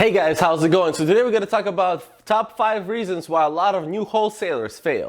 Hey guys, how's it going? So today we're going to talk about top 5 reasons why a lot of new wholesalers fail.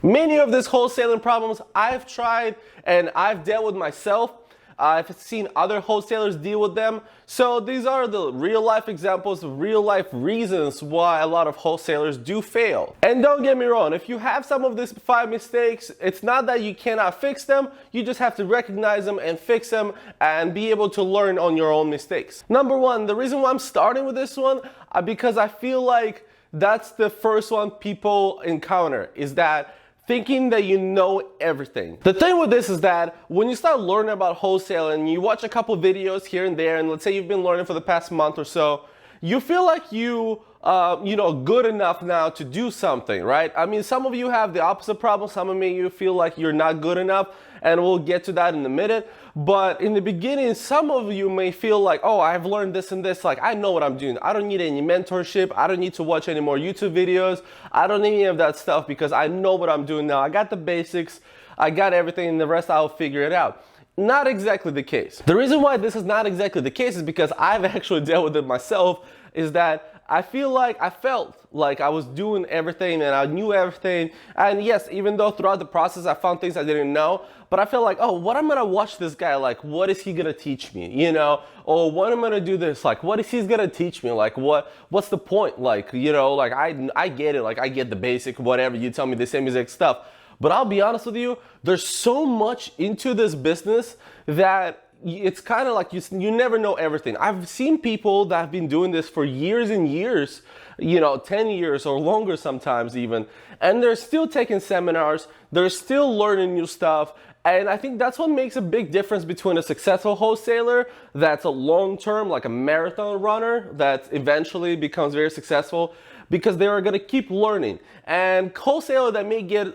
Many of these wholesaling problems I've tried and I've dealt with myself. I've seen other wholesalers deal with them. So these are the real life examples, real life reasons why a lot of wholesalers do fail. And don't get me wrong, if you have some of these 5 mistakes, it's not that you cannot fix them, you just have to recognize them and fix them and be able to learn on your own mistakes. Number 1, the reason why I'm starting with this one, because I feel like that's the first one people encounter, is that thinking that you know everything. The thing with this is that when you start learning about wholesale and you watch a couple videos here and there, and let's say you've been learning for the past month or so, you feel like you good enough now to do something, right? I mean, some of you have the opposite problem. Some of you feel like you're not good enough, and we'll get to that in a minute. But in the beginning, some of you may feel like, oh, I've learned this and this, like I know what I'm doing. I don't need any mentorship. I don't need to watch any more YouTube videos. I don't need any of that stuff because I know what I'm doing now. I got the basics. I got everything, and the rest I'll figure it out. Not exactly the case. The reason why this is not exactly the case is because I've actually dealt with it myself, is that I felt like I was doing everything and I knew everything. And yes, even though throughout the process I found things I didn't know, but I felt like, oh, what I'm gonna watch this guy, like what is he gonna teach me, you know? Or what I'm gonna do this, like what is he gonna teach me? Like what's the point? Like, you know, like I get it, like I get the basic, whatever, you tell me the same exact stuff. But I'll be honest with you, there's so much into this business that it's kind of like you never know everything. I've seen people that have been doing this for years and years, 10 years or longer sometimes even, and they're still taking seminars, they're still learning new stuff. And I think that's what makes a big difference between a successful wholesaler that's a long-term, like a marathon runner that eventually becomes very successful, because they are going to keep learning. And wholesaler that may get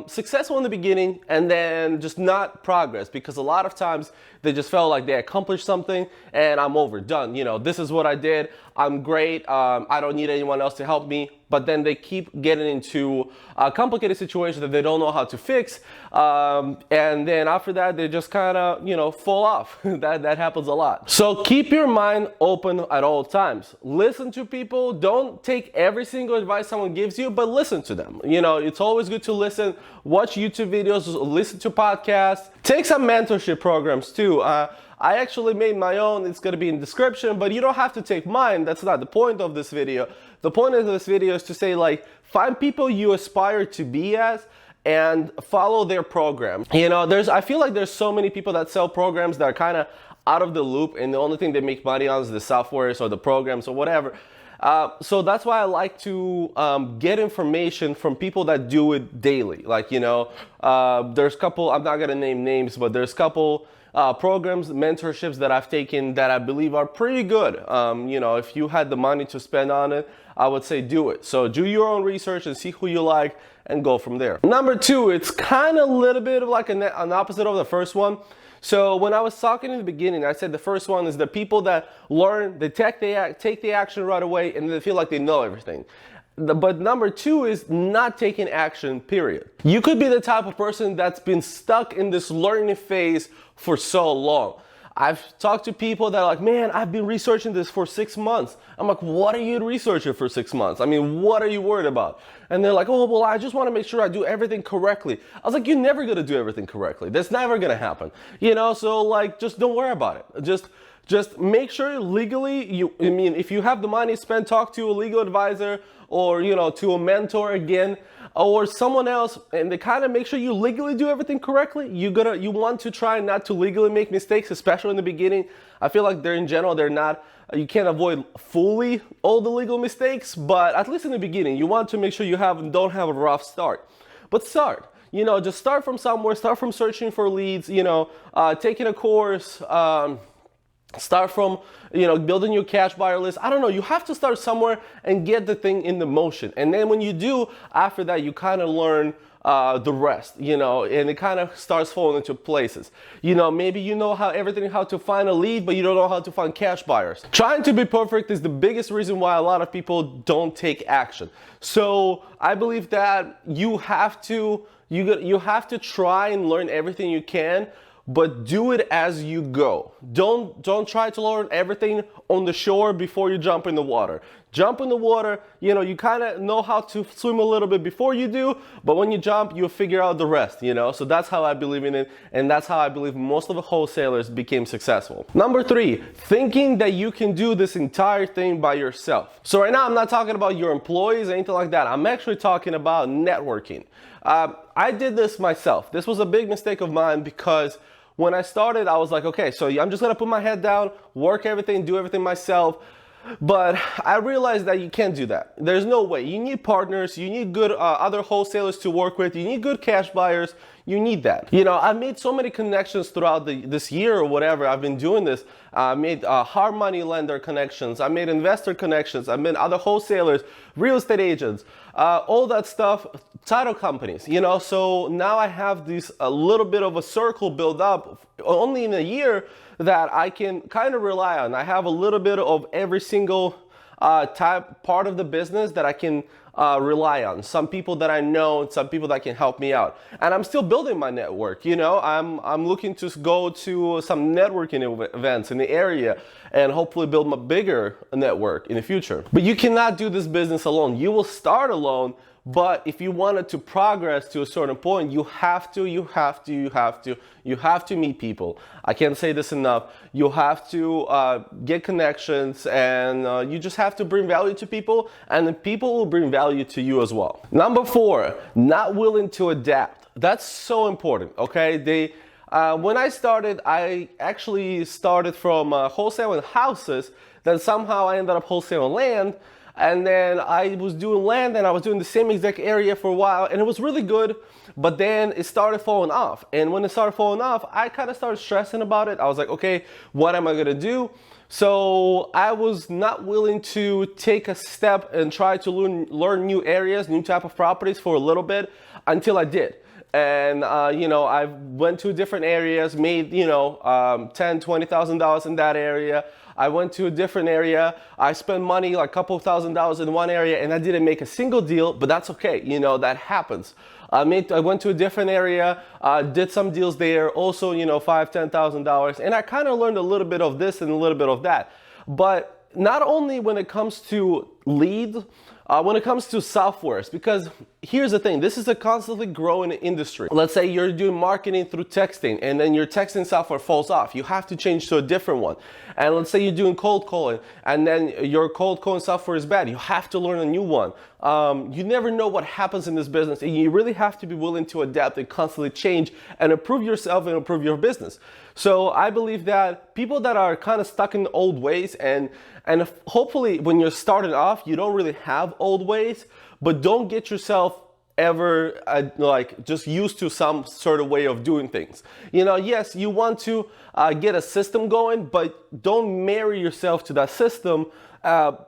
successful in the beginning and then just not progress, because a lot of times they just felt like they accomplished something and I'm overdone. This is what I did. I'm great. I don't need anyone else to help me. But then they keep getting into a complicated situation that they don't know how to fix. And then after that, they just kind of, fall off. That happens a lot. So keep your mind open at all times. Listen to people. Don't take every single advice someone gives you, but listen to them. It's always good to listen. Watch YouTube videos, listen to podcasts. Take some mentorship programs too. I actually made my own. It's going to be in the description, but you don't have to take mine. That's not the point of this video. The point of this video is to say, like, find people you aspire to be as and follow their program. I feel like there's so many people that sell programs that are kind of out of the loop, and the only thing they make money on is the softwares or the programs or whatever. So that's why I like to get information from people that do it daily. Like, there's a couple, I'm not going to name names, but there's a couple programs, mentorships that I've taken that I believe are pretty good. If you had the money to spend on it, I would say do it. So do your own research and see who you like and go from there. Number 2, it's kind of a little bit of like an opposite of the first one. So when I was talking in the beginning, I said the first one is the people that learn, they take the action right away, and they feel like they know everything. But number 2 is not taking action, period. You could be the type of person that's been stuck in this learning phase for so long. I've talked to people that are like, man, I've been researching this for 6 months. I'm like, what are you researching for 6 months? I mean, what are you worried about? And they're like, oh, well, I just want to make sure I do everything correctly. I was like, you're never going to do everything correctly. That's never going to happen. So like, just don't worry about it. Just make sure legally, if you have the money spent, talk to a legal advisor or, to a mentor again, or someone else, and they kind of make sure you legally do everything correctly. You want to try not to legally make mistakes, especially in the beginning. I feel like you can't avoid fully all the legal mistakes, but at least in the beginning, you want to make sure you don't have a rough start. But start. Just start from somewhere, start from searching for leads, taking a course, Start from, building your cash buyer list. I don't know, you have to start somewhere and get the thing in the motion. And then when you do, after that, you kind of learn the rest, and it kind of starts falling into places. Maybe how to find a lead, but you don't know how to find cash buyers. Trying to be perfect is the biggest reason why a lot of people don't take action. So I believe that you have to try and learn everything you can, but do it as you go. Don't try to learn everything on the shore before you jump in the water. Jump in the water, you kind of know how to swim a little bit before you do, but when you jump, you'll figure out the rest, So that's how I believe in it, and that's how I believe most of the wholesalers became successful. Number 3, thinking that you can do this entire thing by yourself. So right now, I'm not talking about your employees or anything like that. I'm actually talking about networking. I did this myself. This was a big mistake of mine because when I started, I was like, okay, so I'm just gonna put my head down, work everything, do everything myself. But I realized that you can't do that. There's no way. You need partners, you need good other wholesalers to work with, you need good cash buyers, you need that. I've made so many connections throughout this year or whatever I've been doing this. I made hard money lender connections, I made investor connections, I made other wholesalers, real estate agents, all that stuff, title companies, so now I have a little bit of a circle built up only in a year that I can kind of rely on. I have a little bit of every single part of the business that I can rely on. Some people that I know and some people that can help me out. And I'm still building my network, I'm looking to go to some networking events in the area and hopefully build a bigger network in the future. But you cannot do this business alone. You will start alone, but if you wanted to progress to a certain point, you have to meet people. I can't say this enough. You have to get connections, and you just have to bring value to people, and the people will bring value to you as well. Number 4, not willing to adapt. That's so important, okay? When I started, I actually started from wholesaling houses, then somehow I ended up wholesaling land. And then I was doing land and I was doing the same exact area for a while, and it was really good, but then it started falling off. And when it started falling off, I kind of started stressing about it. I was like, okay, what am I gonna do? So I was not willing to take a step and try to learn new areas, new type of properties for a little bit until I did. And I went to different areas, made $10,000-$20,000 in that area. I went to a different area. I spent money, like a couple $1,000s in one area, and I didn't make a single deal, but that's okay. That happens. I went to a different area, did some deals there, also, $5,000-$10,000, and I kind of learned a little bit of this and a little bit of that. But not only when it comes to leads, when it comes to softwares, because here's the thing, this is a constantly growing industry. Let's say you're doing marketing through texting and then your texting software falls off. You have to change to a different one. And let's say you're doing cold calling and then your cold calling software is bad. You have to learn a new one. You never know what happens in this business, and you really have to be willing to adapt and constantly change and improve yourself and improve your business. So I believe that people that are kind of stuck in the old ways, and hopefully when you're starting off, you don't really have old ways, but don't get yourself ever just used to some sort of way of doing things. Yes, you want to get a system going, but don't marry yourself to that system.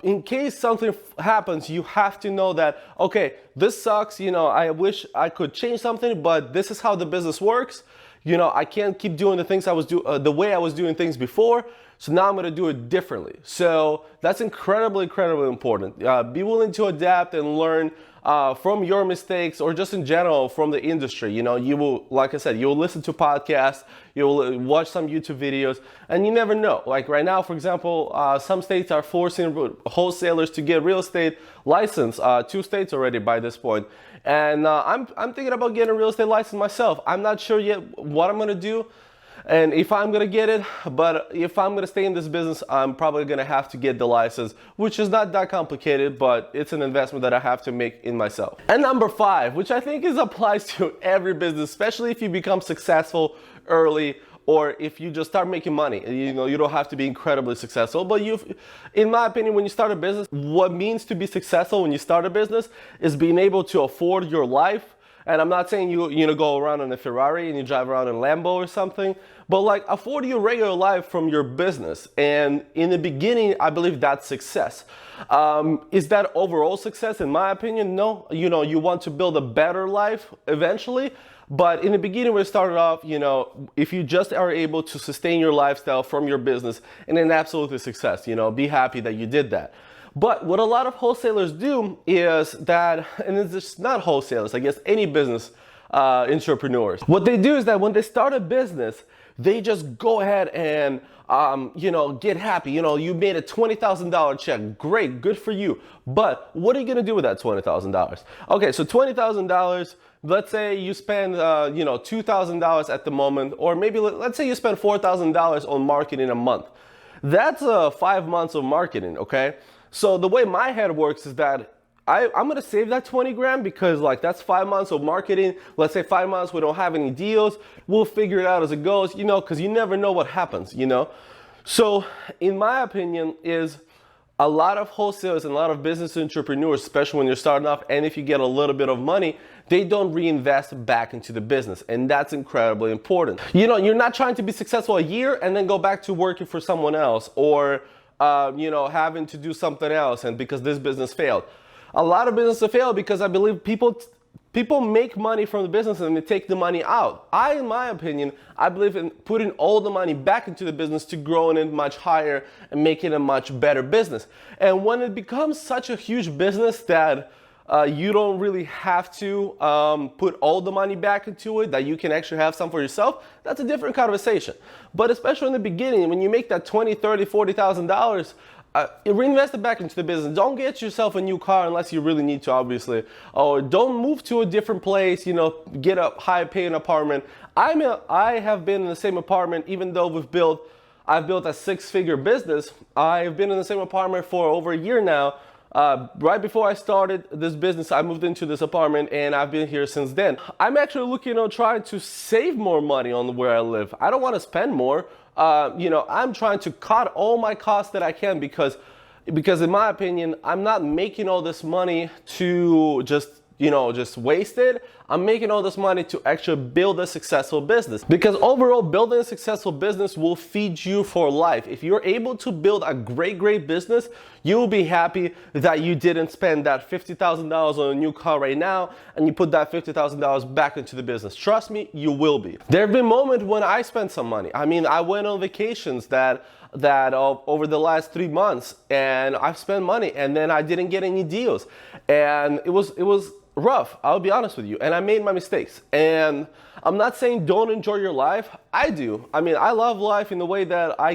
In case something happens, you have to know that, okay, this sucks, I wish I could change something, but this is how the business works. I can't keep doing the things the way I was doing things before. So now I'm going to do it differently. So that's incredibly important. Be willing to adapt and learn from your mistakes, or just in general from the industry. You will, like I said, you'll listen to podcasts, you'll watch some YouTube videos, and you never know. Like right now, for example, some states are forcing wholesalers to get real estate license. 2 states already by this point. And I'm thinking about getting a real estate license myself. I'm not sure yet what I'm going to do and if I'm going to get it, but if I'm going to stay in this business, I'm probably going to have to get the license, which is not that complicated, but it's an investment that I have to make in myself. And number 5, which I think applies to every business, especially if you become successful early, or if you just start making money. You don't have to be incredibly successful, but in my opinion, when you start a business, what means to be successful when you start a business is being able to afford your life And I'm not saying you go around in a Ferrari and you drive around in a Lambo or something, but like afford you regular life from your business. And in the beginning, I believe that's success. Is that overall success? In my opinion, no. You want to build a better life eventually. But in the beginning, when it started off, if you just are able to sustain your lifestyle from your business, and then absolutely success, be happy that you did that. But what a lot of wholesalers do is that, and it's just not wholesalers, I guess any business entrepreneurs. What they do is that when they start a business, they just go ahead and get happy. You made a $20,000 check. Great, good for you. But what are you gonna do with that $20,000? Okay, so $20,000. Let's say you spend $2,000 at the moment, or maybe let's say you spend $4,000 on marketing a month. That's 5 months of marketing, okay? So the way my head works is that I'm gonna save that 20 grand because like that's 5 months of marketing. Let's say 5 months we don't have any deals. We'll figure it out as it goes, because you never know what happens, So in my opinion is a lot of wholesalers and a lot of business entrepreneurs, especially when you're starting off, and if you get a little bit of money, they don't reinvest back into the business. And that's incredibly important. You're not trying to be successful a year and then go back to working for someone else or, having to do something else and because this business failed. A lot of businesses fail because I believe people make money from the business and they take the money out. In my opinion, I believe in putting all the money back into the business to growing it much higher and making a much better business. And when it becomes such a huge business that you don't really have to put all the money back into it, that you can actually have some for yourself, that's a different conversation. But especially in the beginning, when you make that $20,000, $30,000, $40,000, reinvest it back into the business. Don't get yourself a new car unless you really need to, obviously. Or don't move to a different place, get a high-paying apartment. I have been in the same apartment, even though I've built a six-figure business. I've been in the same apartment for over a year now. Right before I started this business, I moved into this apartment and I've been here since then. I'm actually looking on trying to save more money on where I live. I don't want to spend more. I'm trying to cut all my costs that I can because in my opinion, I'm not making all this money to just waste it. I'm making all this money to actually build a successful business, because overall building a successful business will feed you for life. If you're able to build a great business, you will be happy that you didn't spend that $50,000 on a new car right now and you put that $50,000 back into the business. Trust me, you will be. There have been moments when I spent some money. I mean, I went on vacations that over the last 3 months and I've spent money and then I didn't get any deals. And it was rough, I'll be honest with you, and I made my mistakes. And I'm not saying don't enjoy your life. I do. I mean, I love life in the way that I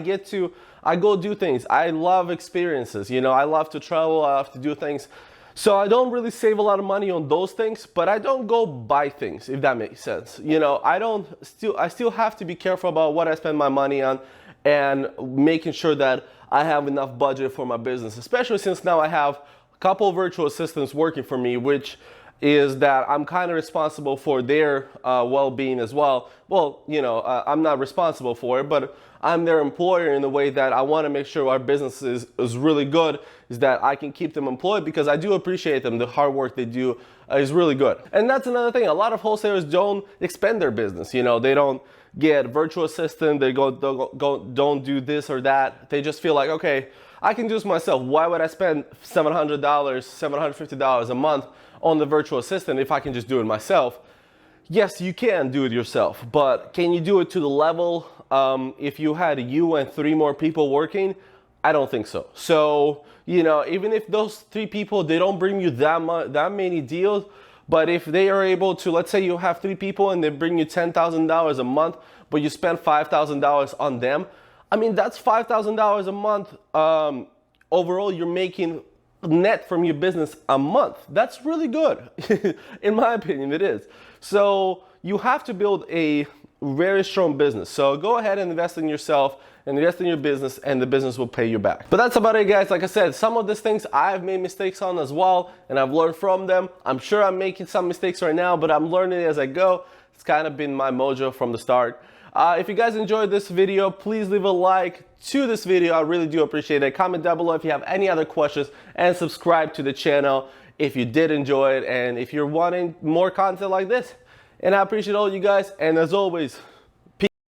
go do things. I love experiences, I love to travel, I love to do things. So I don't really save a lot of money on those things, but I don't go buy things, if that makes sense. I still have to be careful about what I spend my money on and making sure that I have enough budget for my business, especially since now I have a couple of virtual assistants working for me, which is that I'm kind of responsible for their well-being as well. Well, I'm not responsible for it, but I'm their employer in the way that I want to make sure our business is really good, is that I can keep them employed because I do appreciate them. The hard work they do is really good. And that's another thing. A lot of wholesalers don't expand their business. They don't get virtual assistant. They don't do this or that. They just feel like, okay, I can do this myself. Why would I spend $700, $750 a month on the virtual assistant if I can just do it myself? Yes, you can do it yourself, but can you do it to the level if you had you and 3 more people working? I don't think so. So, even if those 3 people, they don't bring you that many deals, but if they are able to, let's say you have 3 people and they bring you $10,000 a month, but you spend $5,000 on them, I mean, that's $5,000 a month. Overall, you're making net from your business a month. That's really good. In my opinion, it is. So you have to build a very strong business. So go ahead and invest in yourself and invest in your business, and the business will pay you back. But that's about it, guys. Like I said, some of these things I've made mistakes on as well, and I've learned from them. I'm sure I'm making some mistakes right now, but I'm learning as I go. It's kind of been my mojo from the start. If you guys enjoyed this video, please leave a like to this video. I really do appreciate it. Comment down below if you have any other questions, and subscribe to the channel if you did enjoy it and if you're wanting more content like this. And I appreciate all you guys, and as always,